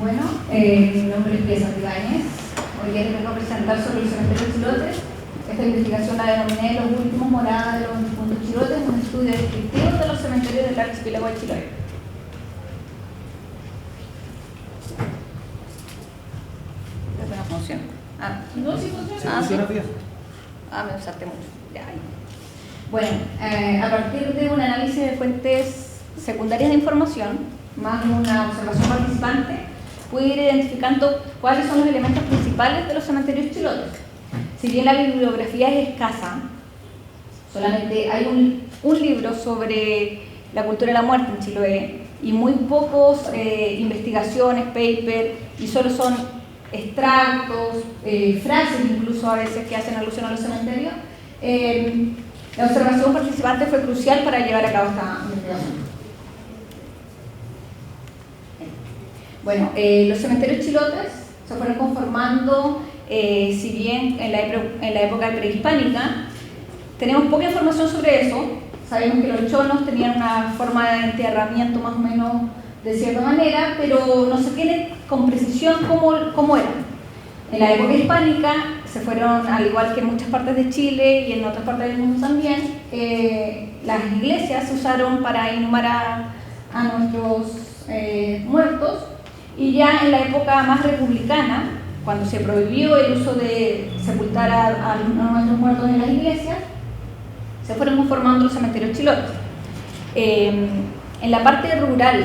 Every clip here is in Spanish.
Bueno, mi nombre es Teresa Ibáñez. Hoy día les vengo a presentar sobre el cementerio de Chilotes. Esta investigación la denominé Los últimos moradas de los difuntos chilotes, un estudio descriptivo de los cementerios del archipiélago de Chiloé. Esta no funciona. No, sí funciona. Sí, funciona bien. Me usaste mucho. Ya, ahí. Bueno, a partir de un análisis de fuentes secundarias de información, más una observación participante, pude ir identificando cuáles son los elementos principales de los cementerios chilotes. Si bien la bibliografía es escasa, solamente hay un libro sobre la cultura de la muerte en Chiloé y muy pocos investigaciones, papers, y solo son extractos, frases incluso a veces que hacen alusión a los cementerios. La observación participante fue crucial para llevar a cabo esta investigación. Bueno, los cementerios chilotes se fueron conformando, si bien en la época prehispánica, tenemos poca información sobre eso. Sabemos que los chonos tenían una forma de enterramiento más o menos de cierta manera, pero no se tiene con precisión cómo eran. En la época hispánica se fueron, al igual que en muchas partes de Chile y en otras partes del mundo también, las iglesias se usaron para inhumar a nuestros muertos. Y ya en la época más republicana, cuando se prohibió el uso de sepultar a nuestros muertos en las iglesias, se fueron conformando los cementerios chilotes. En la parte rural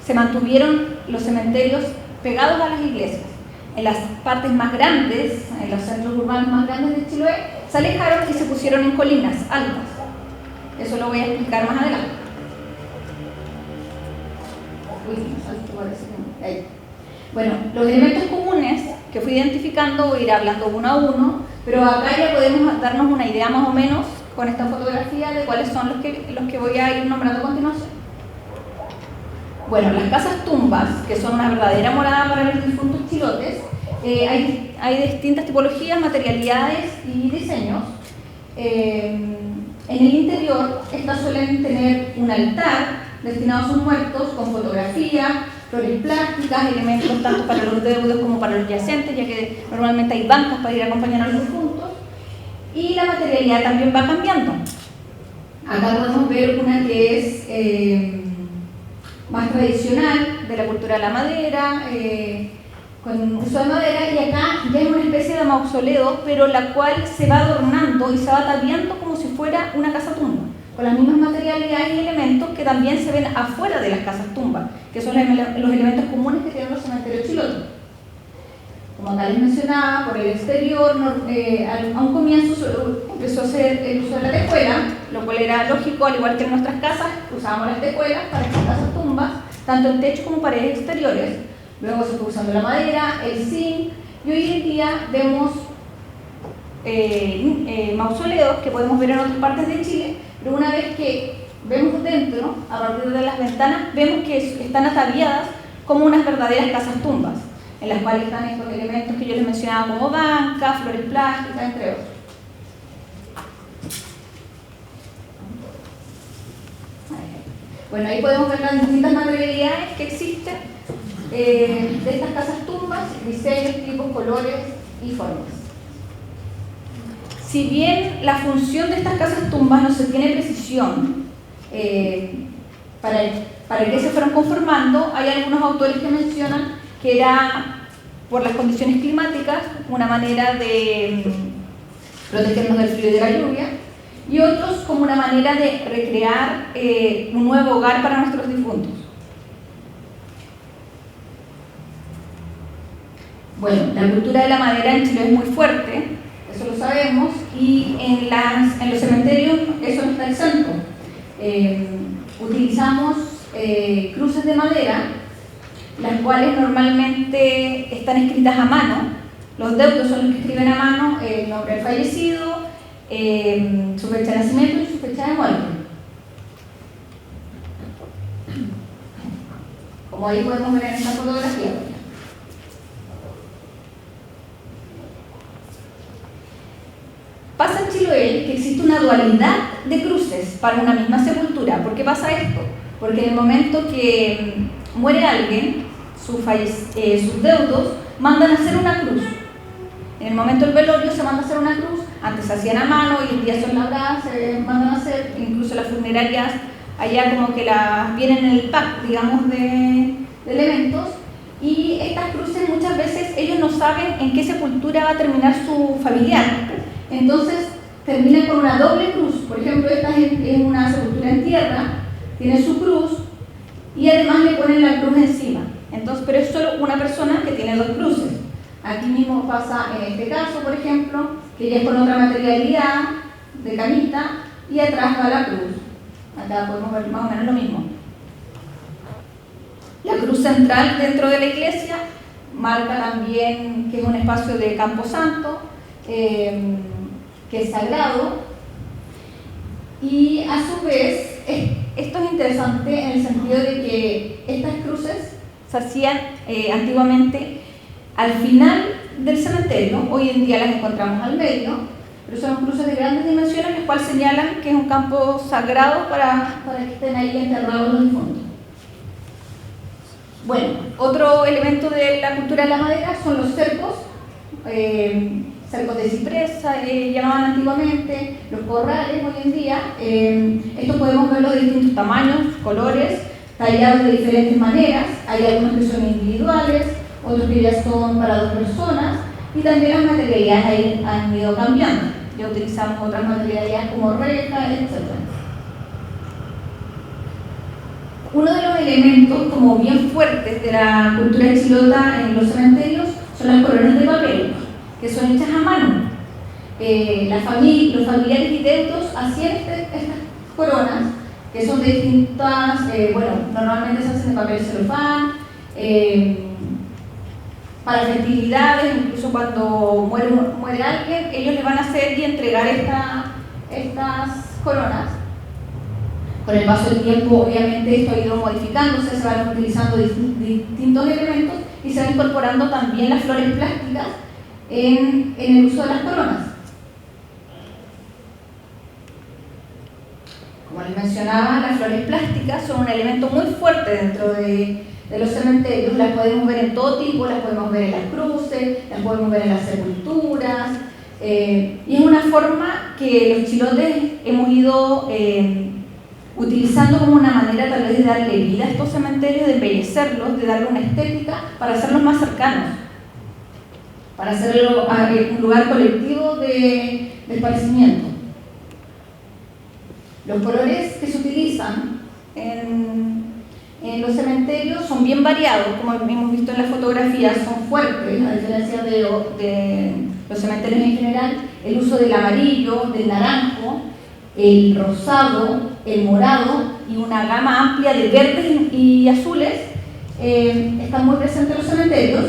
se mantuvieron los cementerios pegados a las iglesias. En las partes más grandes, en los centros urbanos más grandes de Chiloé, se alejaron y se pusieron en colinas altas. Eso lo voy a explicar más adelante. Bueno, los elementos comunes que fui identificando voy a ir hablando uno a uno, pero acá ya podemos darnos una idea más o menos con esta fotografía de cuáles son los que voy a ir nombrando a continuación. Bueno, las casas tumbas, que son una verdadera morada para los difuntos chilotes, hay distintas tipologías, materialidades y diseños. En el interior, estas suelen tener un altar destinado a sus muertos con fotografía, flores plásticas, elementos tanto para los deudos como para los yacentes, ya que normalmente hay bancas para ir a acompañar a los difuntos. Y la materialidad también va cambiando. Acá podemos ver una que es más tradicional, de la cultura de la madera, con uso de madera, y acá ya es una especie de mausoleo, pero la cual se va adornando y se va tapiando como si fuera una casa tumba, con las mismas materialidades y elementos que también se ven afuera de las casas tumbas, que son los elementos comunes que tienen los cementerios chilotes. Como tal les mencionaba, por el exterior, a un comienzo empezó a hacer el uso de la tejuela, lo cual era lógico, al igual que en nuestras casas, usábamos las tejuelas para estas casas tumbas, tanto en techo como paredes exteriores. Luego se fue usando la madera, el zinc, y hoy en día vemos mausoleos que podemos ver en otras partes de Chile, pero una vez que vemos dentro, a partir de las ventanas, vemos que están ataviadas como unas verdaderas casas tumbas, en las cuales están estos elementos que yo les mencionaba como bancas, flores plásticas, entre otros. Bueno, ahí podemos ver las distintas materialidades que existen de estas casas tumbas, diseños, tipos, colores y formas. Si bien la función de estas casas tumbas no se tiene precisión para qué se fueron conformando, hay algunos autores que mencionan que era por las condiciones climáticas, una manera de protegernos del frío y de la lluvia, y otros como una manera de recrear un nuevo hogar para nuestros difuntos. Bueno, la cultura de la madera en Chile es muy fuerte, eso lo sabemos, y en los cementerios eso no está exento. Utilizamos cruces de madera, las cuales normalmente están escritas a mano. Los deudos son los que escriben a mano el nombre del fallecido, su fecha de nacimiento y su fecha de muerte. Como ahí podemos ver en esta fotografía. Pasa en Chiloé que existe una dualidad de cruces para una misma sepultura. ¿Por qué pasa esto? Porque en el momento que muere alguien, sus deudos, mandan a hacer una cruz. En el momento del velorio se manda a hacer una cruz, antes se hacían a mano, hoy en día son labradas, se mandan a hacer, incluso las funerarias allá como que vienen en el pack, digamos, de elementos, y estas cruces muchas veces ellos no saben en qué sepultura va a terminar su familiar, entonces terminan con una doble cruz. Por ejemplo, esta es una sepultura en tierra, tiene su cruz y además le ponen la cruz encima. Entonces, pero es solo una persona que tiene dos cruces. Aquí mismo pasa en este caso, por ejemplo, que ya es con otra materialidad de camita y atrás va la cruz. Acá podemos ver más o menos lo mismo. La cruz central dentro de la iglesia marca también que es un espacio de camposanto, que es sagrado, y a su vez esto es interesante en el sentido de que estas cruces se hacían antiguamente al final del cementerio. Hoy en día las encontramos al medio, pero son cruces de grandes dimensiones, las cuales señalan que es un campo sagrado para que estén ahí enterrados los difuntos. Bueno, otro elemento de la cultura de la madera son los cercos, cercos de ciprés llamaban antiguamente, los corrales hoy en día. Estos podemos verlos de distintos tamaños, colores, tallados de diferentes maneras. Hay algunos que son individuales, otros que ya son para dos personas, y también las materialidades han ido cambiando. Ya utilizamos otras materialidades como rejas, etc. Uno de los elementos como bien fuertes de la cultura chilota en los cementerios son las coronas de papel, que son hechas a mano. Los familiares y deudos hacían estas coronas, que son de distintas, normalmente se hacen de papel celofán, para festividades, incluso cuando muere alguien, ellos le van a hacer y entregar estas coronas. Con el paso del tiempo, obviamente, esto ha ido modificándose, se van utilizando distintos elementos y se van incorporando también las flores plásticas en el uso de las coronas. Como les mencionaba, las flores plásticas son un elemento muy fuerte dentro de los cementerios. Las podemos ver en todo tipo, las podemos ver en las cruces, las podemos ver en las sepulturas, y es una forma que los chilotes hemos ido utilizando como una manera tal vez de darle vida a estos cementerios, de embellecerlos, de darle una estética para hacerlos más cercanos, para hacerlo un lugar colectivo de esparcimiento. Los colores que se utilizan en los cementerios son bien variados, como hemos visto en la fotografía, son fuertes, a diferencia de los cementerios en general. El uso del amarillo, del naranjo, el rosado, el morado y una gama amplia de verdes y azules están muy presentes en los cementerios.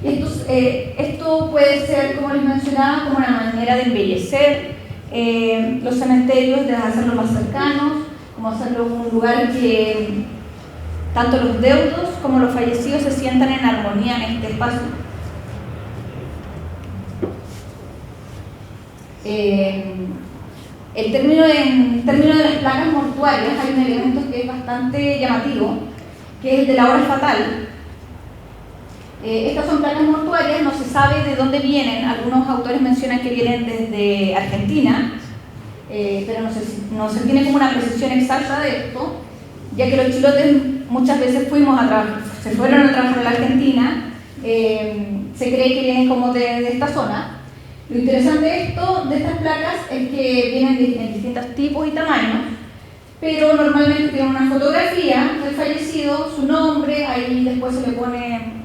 Esto puede ser, como les mencionaba, como una manera de embellecer los cementerios, de hacerlos más cercanos, como hacerlo un lugar que tanto los deudos como los fallecidos se sientan en armonía en este espacio. En términos de las placas mortuarias, hay un elemento que es bastante llamativo, que es el de la hora fatal. Estas son placas mortuarias, no se sabe de dónde vienen. Algunos autores mencionan que vienen desde Argentina, pero no se tiene como una precisión exacta de esto, ya que los chilotes muchas veces se fueron a trabajar a la Argentina. Se cree que vienen como de esta zona. Lo interesante de estas placas es que vienen en distintos tipos y tamaños, pero normalmente tienen una fotografía del fallecido, su nombre, ahí después se le pone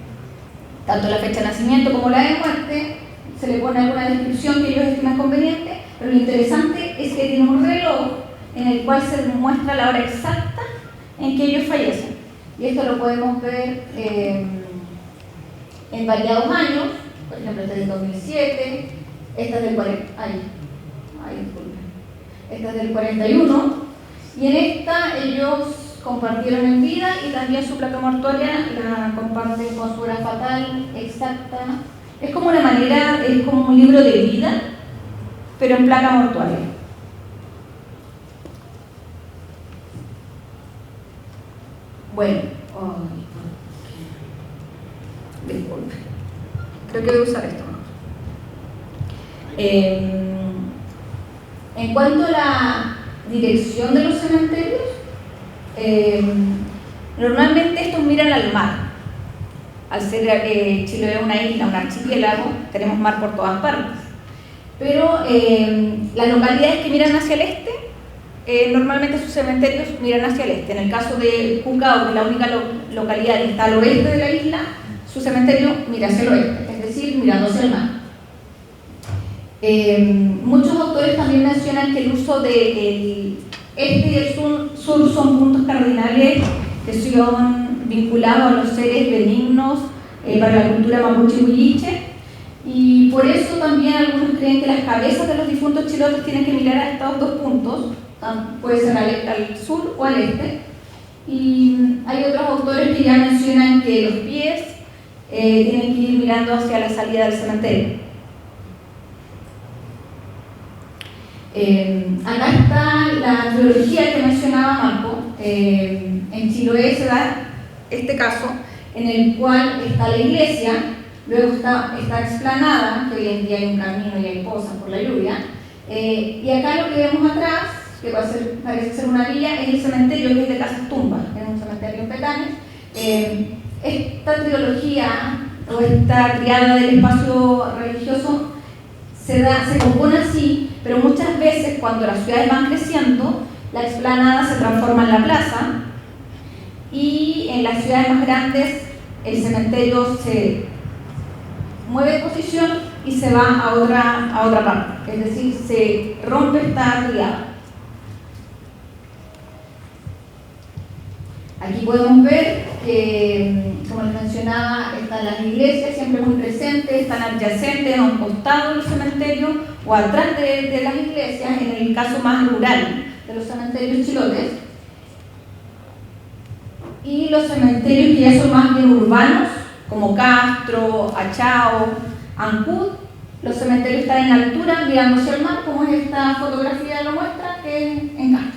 tanto la fecha de nacimiento como la de muerte, se le pone alguna descripción que ellos estiman conveniente, pero lo interesante es que tiene un reloj en el cual se muestra la hora exacta en que ellos fallecen. Y esto lo podemos ver en variados años, por ejemplo, este es del 2007, esta es del 41, y en esta ellos compartieron en vida y también su placa mortuaria la comparten con su hora fatal exacta. Es como una manera, es como un libro de vida, pero en placa mortuaria. Bueno, Disculpe. Creo que voy a usar esto. En cuanto a la dirección de los cementerios, normalmente estos miran al mar. Al ser Chiloé una isla, un archipiélago, tenemos mar por todas partes. Pero las localidades que miran hacia el este, normalmente sus cementerios miran hacia el este. En el caso de Cucao, que es la única localidad que está al oeste de la isla, su cementerio mira hacia el oeste, es decir, mirando hacia el mar. Muchos autores también mencionan que el uso del este y el sur son puntos cardinales que son vinculados a los seres benignos para la cultura mapuche y huilliche, y por eso también algunos creen que las cabezas de los difuntos chilotes tienen que mirar a estos dos puntos, puede ser al sur o al este, y hay otros autores que ya mencionan que los pies tienen que ir mirando hacia la salida del cementerio. Acá está la triología que mencionaba Marco. En Chiloé se da este caso en el cual está la iglesia, luego está explanada, que hoy en día hay un camino y hay pozas por la lluvia, y acá lo que vemos atrás, que parece ser una villa, es el cementerio, que es de Casas Tumbas, que es un cementerio en Petanes. Esta trilogía o esta triada del espacio religioso se compone así, pero muchas veces cuando las ciudades van creciendo, la explanada se transforma en la plaza, y en las ciudades más grandes el cementerio se mueve de posición y se va a otra parte, es decir, se rompe esta triada. Aquí podemos ver que, como les mencionaba, están las iglesias siempre muy presentes, están adyacentes a un costado del cementerio o atrás de las iglesias, en el caso más rural de los cementerios chilotes. Y los cementerios que ya son más bien urbanos, como Castro, Achao, Ancud, los cementerios están en altura mirando hacia el mar, como es esta fotografía lo muestra, que es en Castro.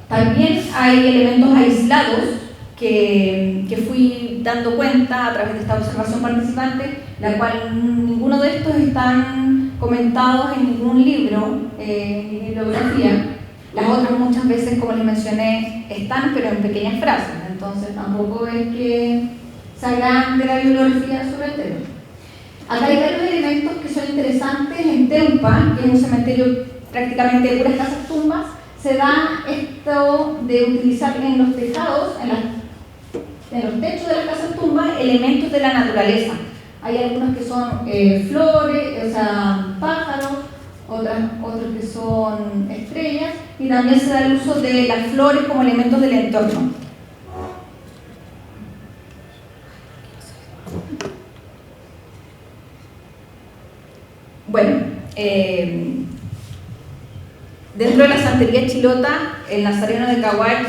También hay elementos aislados que fui dando cuenta a través de esta observación participante, la cual ninguno de estos están comentados en ningún libro, ni bibliografía. Las otras muchas veces, como les mencioné, están, pero en pequeñas frases, entonces tampoco es que salgan de la bibliografía sobre el tema. Acá hay varios elementos que son interesantes. En Teupa, que es un cementerio prácticamente de puras casas tumbas, se da esto de utilizar en los tejados, en los techos de las casas tumbas, elementos de la naturaleza. Hay algunos que son flores, o sea, pájaros, otros que son estrellas, y también se da el uso de las flores como elementos del entorno. Bueno, dentro de la santería chilota, el nazareno de Caguax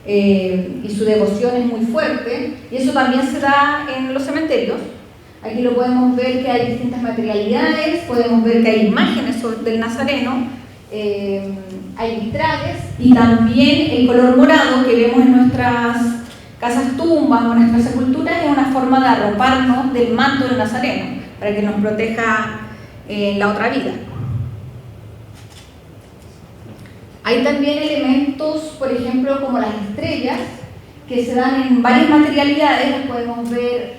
y su devoción es muy fuerte, y eso también se da en los cementerios. Aquí lo podemos ver que hay distintas materialidades, podemos ver que hay imágenes del nazareno, hay vitrales, y también el color morado que vemos en nuestras casas tumbas o en nuestras sepulturas es una forma de arroparnos del manto del nazareno, para que nos proteja en la otra vida. Hay también elementos, por ejemplo, como las estrellas, que se dan en varias materialidades. Las podemos ver,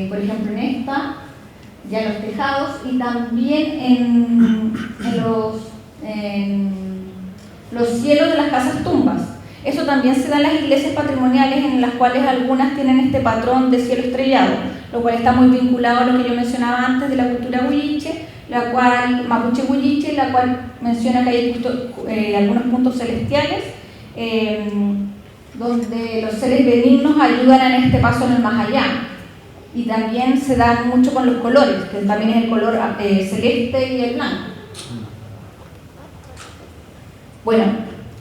por ejemplo, en esta, ya en los tejados, y también en los cielos de las casas tumbas. Eso también se da en las iglesias patrimoniales, en las cuales algunas tienen este patrón de cielo estrellado, lo cual está muy vinculado a lo que yo mencionaba antes de la cultura huilliche, la cual, mapuche huilliche, la cual menciona que hay algunos puntos celestiales donde los seres benignos ayudan en este paso en el más allá. Y también se da mucho con los colores, que también es el color celeste y el blanco. Bueno,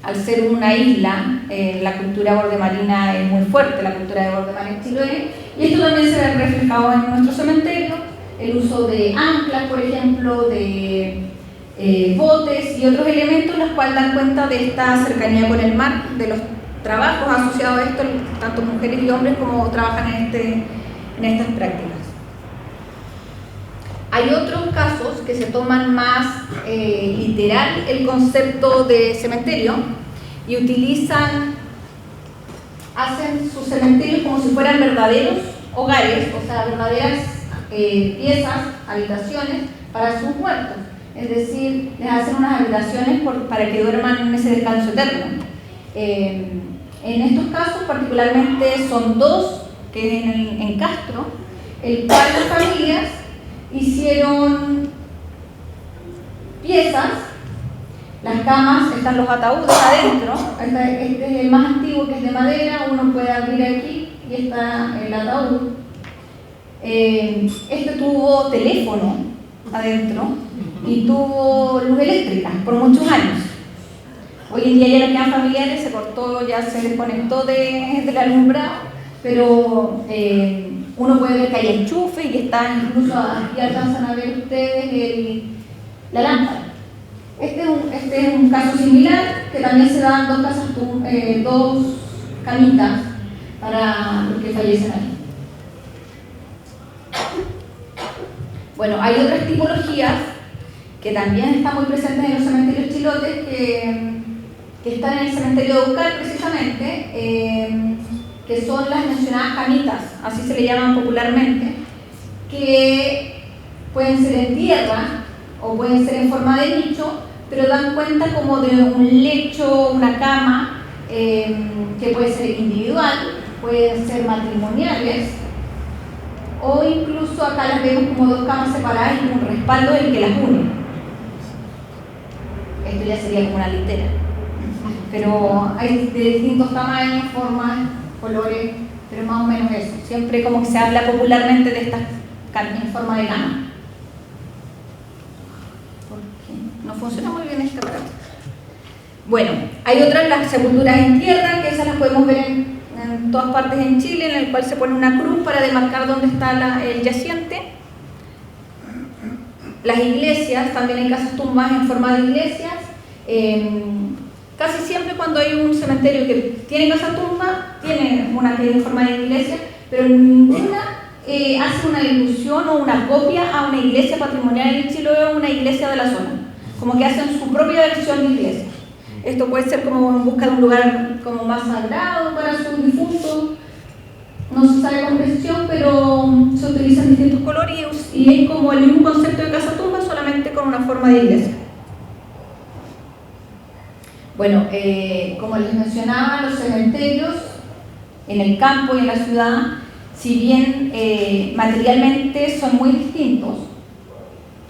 al ser una isla, la cultura bordemarina es muy fuerte, la cultura de borde mar en Chiloé, y esto también se ve reflejado en nuestro cementerio, el uso de anclas, por ejemplo, de botes y otros elementos, los cuales dan cuenta de esta cercanía con el mar, de los trabajos asociados a esto, tanto mujeres y hombres como trabajan en estas prácticas. Hay otros casos que se toman más literal el concepto de cementerio y hacen sus cementerios como si fueran verdaderos hogares, o sea, verdaderas piezas, habitaciones para sus muertos. Es decir, les hacen unas habitaciones para que duerman en ese descanso eterno. En estos casos particularmente son dos, que en Castro, el cual las familias hicieron piezas, las camas, están los ataúdes adentro, este es el más antiguo que es de madera, uno puede abrir aquí y está el ataúd. Este tuvo teléfono adentro y tuvo luz eléctrica por muchos años. Hoy en día ya no quedan familiares, se cortó, ya se desconectó del alumbrado, pero uno puede ver que hay enchufe y que está incluso aquí alcanzan a ver ustedes la lámpara. Este es un caso similar, que también se dan dos camitas para los que fallecen aquí. Bueno, hay otras tipologías que también están muy presentes en los cementerios chilotes, que están en el cementerio de Eucal precisamente, que son las mencionadas camitas, así se le llaman popularmente, que pueden ser en tierra o pueden ser en forma de nicho, pero dan cuenta como de un lecho, una cama, que puede ser individual, pueden ser matrimoniales, o incluso acá las vemos como dos camas separadas y un respaldo del que las une. Esto ya sería como una litera. Pero hay de distintos tamaños, formas, colores, pero más o menos eso. Siempre como que se habla popularmente de estas en forma de cama. No funciona muy bien este aparato. Bueno, hay otras, las sepulturas en tierra, que esas las podemos ver en todas partes en Chile, en el cual se pone una cruz para demarcar dónde está el yaciente. Las iglesias, también hay casas tumbas en forma de iglesias. Casi siempre cuando hay un cementerio que tiene casa tumba, tiene una que es en forma de iglesia, pero ninguna hace una ilusión o una copia a una iglesia patrimonial en Chiloé o una iglesia de la zona. Como que hacen su propia versión de iglesia. Esto puede ser como en busca de un lugar como más sagrado para sus difuntos. No se sabe con precisión, pero se utilizan distintos colores y es como el mismo concepto de casa tumba, solamente con una forma de iglesia. Bueno, como les mencionaba, los cementerios en el campo y en la ciudad, si bien materialmente son muy distintos,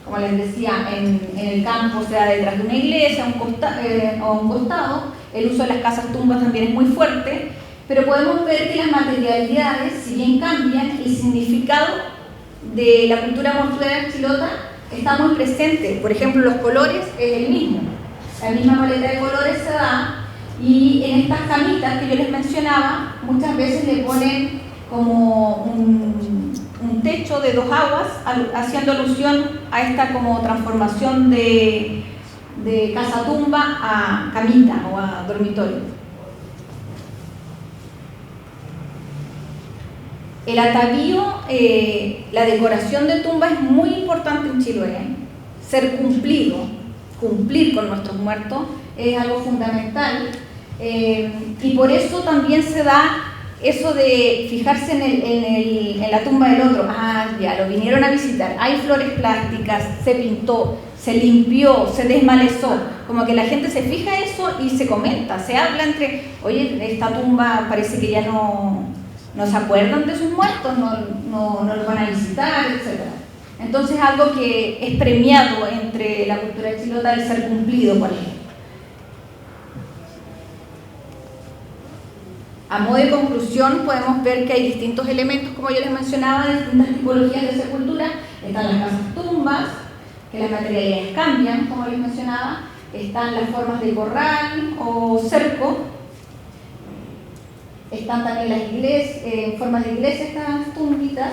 como les decía, en el campo, sea detrás de una iglesia o a un costado, el uso de las casas tumbas también es muy fuerte, pero podemos ver que las materialidades, si bien cambian, el significado de la cultura mortuaria chilota está muy presente. Por ejemplo, los colores es el mismo, la misma paleta de colores se da, y en estas camitas que yo les mencionaba, muchas veces le ponen como un techo de dos aguas, haciendo alusión a esta como transformación de casa tumba a camita o a dormitorio. El atavío, la decoración de tumba es muy importante en Chiloé. Ser cumplir con nuestros muertos es algo fundamental, y por eso también se da eso de fijarse en la tumba del otro. Ah, ya, lo vinieron a visitar, hay flores plásticas, se pintó, se limpió, se desmalezó. Como que la gente se fija eso y se comenta, se habla entre, oye, esta tumba parece que ya no se acuerdan de sus muertos, no los van a visitar, etc. Entonces algo que es premiado entre la cultura chilota el ser cumplido por ella. A modo de conclusión, podemos ver que hay distintos elementos, como yo les mencionaba, de distintas tipologías de sepultura. Están las casas tumbas, que las materialidades cambian, como les mencionaba. Están las formas de corral o cerco. Están también las iglesias, formas de iglesia, estas tumbitas.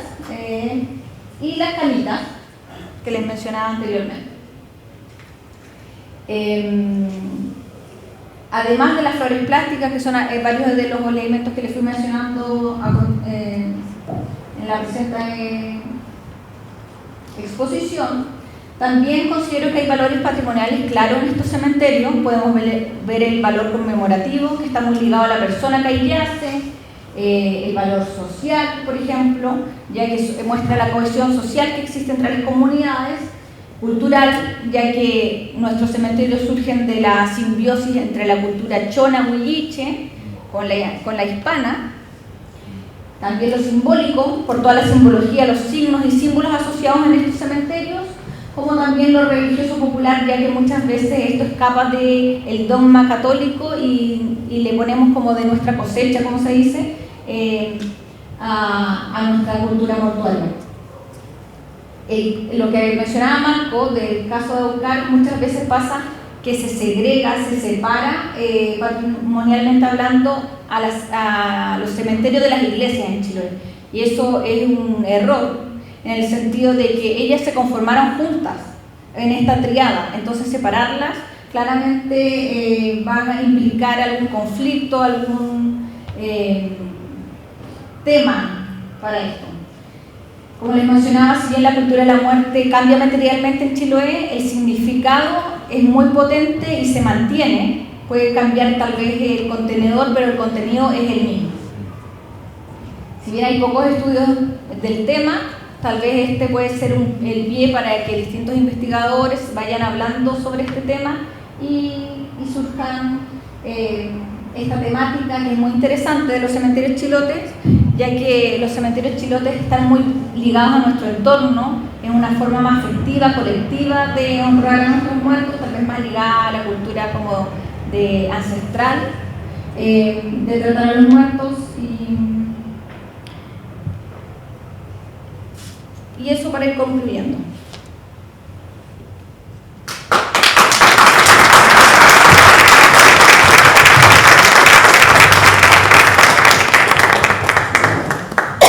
Y las camitas, que les mencionaba anteriormente. además de las flores plásticas, que son varios de los elementos que les fui mencionando en la presente exposición, también considero que hay valores patrimoniales claros en estos cementerios. Podemos ver el valor conmemorativo, que está muy ligado a la persona que ahí yace, el valor social, por ejemplo, ya que muestra la cohesión social que existe entre las comunidades, cultural, ya que nuestros cementerios surgen de la simbiosis entre la cultura chona huilliche con la hispana. También lo simbólico, por toda la simbología, los signos y símbolos asociados en estos cementerios, como también lo religioso popular, ya que muchas veces esto escapa del dogma católico y le ponemos como de nuestra cosecha, como se dice, a nuestra cultura mortuaria. Lo que mencionaba Marco del caso de Aucar, muchas veces pasa que se segrega, se separa, patrimonialmente hablando, a los cementerios de las iglesias en Chiloé. Y eso es un error, en el sentido de que ellas se conformaron juntas en esta triada. Entonces separarlas claramente van a implicar algún conflicto, algún tema para esto. Como les mencionaba, si bien la cultura de la muerte cambia materialmente en Chiloé, el significado es muy potente y se mantiene. Puede cambiar tal vez el contenedor, pero el contenido es el mismo. Si bien hay pocos estudios del tema, tal vez este puede ser el pie para que distintos investigadores vayan hablando sobre este tema y surjan esta temática que es muy interesante de los cementerios chilotes, ya que los cementerios chilotes están muy ligados a nuestro entorno, en una forma más afectiva, colectiva de honrar a nuestros muertos, tal vez más ligada a la cultura como de ancestral, de tratar a los muertos y eso para ir concluyendo.